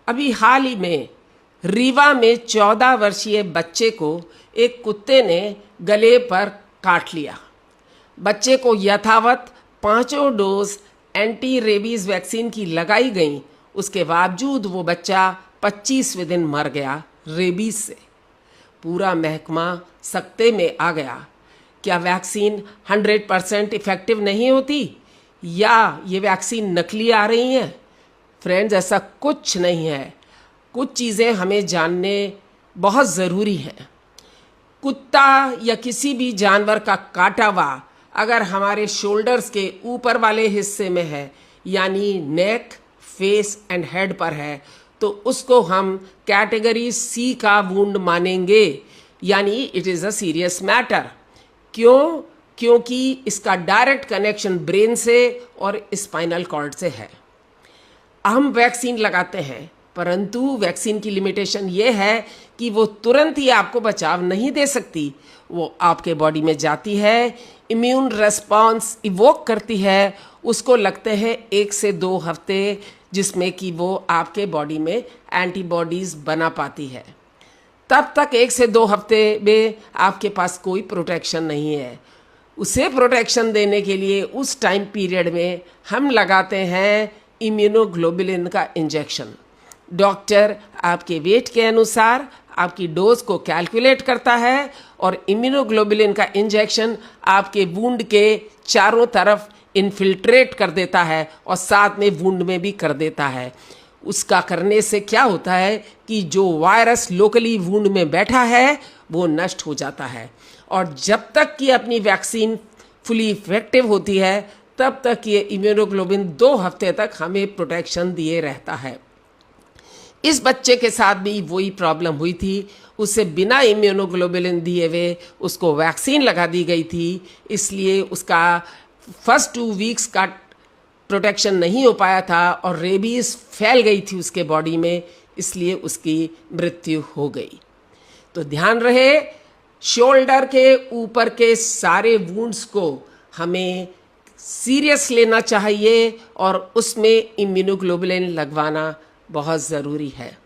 अभी हाल ही में रीवा में 14 वर्षीय बच्चे को एक कुत्ते ने गले पर काट लिया। बच्चे को यथावत 5 डोज एंटी रेबीज वैक्सीन की लगाई गई, उसके बावजूद वो बच्चा 25वें दिन मर गया रेबीज से। पूरा महकमा सकते में आ गया। क्या वैक्सीन 100% इफ़ेक्टिव नहीं होती या ये वैक्सीन नकली आ रही हैं? फ्रेंड्स, ऐसा कुछ नहीं है। कुछ चीज़ें हमें जानने बहुत ज़रूरी हैं। कुत्ता या किसी भी जानवर का काटा हुआ अगर हमारे शोल्डर्स के ऊपर वाले हिस्से में है, यानी नेक, फेस एंड हेड पर है, तो उसको हम कैटेगरी सी का वुंड मानेंगे, यानी it is a serious matter. क्यों? क्योंकि इसका डायरेक्ट कनेक्शन ब्रेन से और स्पाइनल कॉर्ड से है। हम वैक्सीन लगाते हैं, परंतु वैक्सीन की लिमिटेशन ये है कि वो तुरंत ही आपको बचाव नहीं दे सकती। वो आपके बॉडी में जाती है, इम्यून रेस्पॉन्स इवोक करती है, उसको लगते हैं 1 से 2 हफ्ते, जिसमें कि वो आपके बॉडी में एंटीबॉडीज़ बना पाती है। तब तक 1 से 2 हफ्ते में आपके पास कोई प्रोटेक्शन नहीं है। उसे प्रोटेक्शन देने के लिए उस टाइम पीरियड में हम लगाते हैं इम्यूनोग्लोबुलिन का इंजेक्शन। डॉक्टर आपके वेट के अनुसार आपकी डोज को कैलकुलेट करता है और इम्यूनोग्लोबुलिन का इंजेक्शन आपके वुंड के चारों तरफ इन्फिल्ट्रेट कर देता है और साथ में वुंड में भी कर देता है। उसका करने से क्या होता है कि जो वायरस लोकली वुंड में बैठा है वो नष्ट हो जाता है, और जब तक कि अपनी वैक्सीन फुली इफेक्टिव होती है तब तक ये इम्यूनोग्लोबुलिन 2 हफ्ते तक हमें प्रोटेक्शन दिए रहता है। इस बच्चे के साथ भी वही प्रॉब्लम हुई थी। उसे बिना इम्यूनोग्लोबुलिन दिए हुए उसको वैक्सीन लगा दी गई थी, इसलिए उसका फर्स्ट 2 वीक्स का प्रोटेक्शन नहीं हो पाया था और रेबीज़ फैल गई थी उसके बॉडी में, इसलिए उसकी मृत्यु हो गई। तो ध्यान रहे, शोल्डर के ऊपर के सारे वुंड्स को हमें सीरियस लेना चाहिए और उसमें इम्यूनोग्लोबुलिन लगवाना बहुत ज़रूरी है।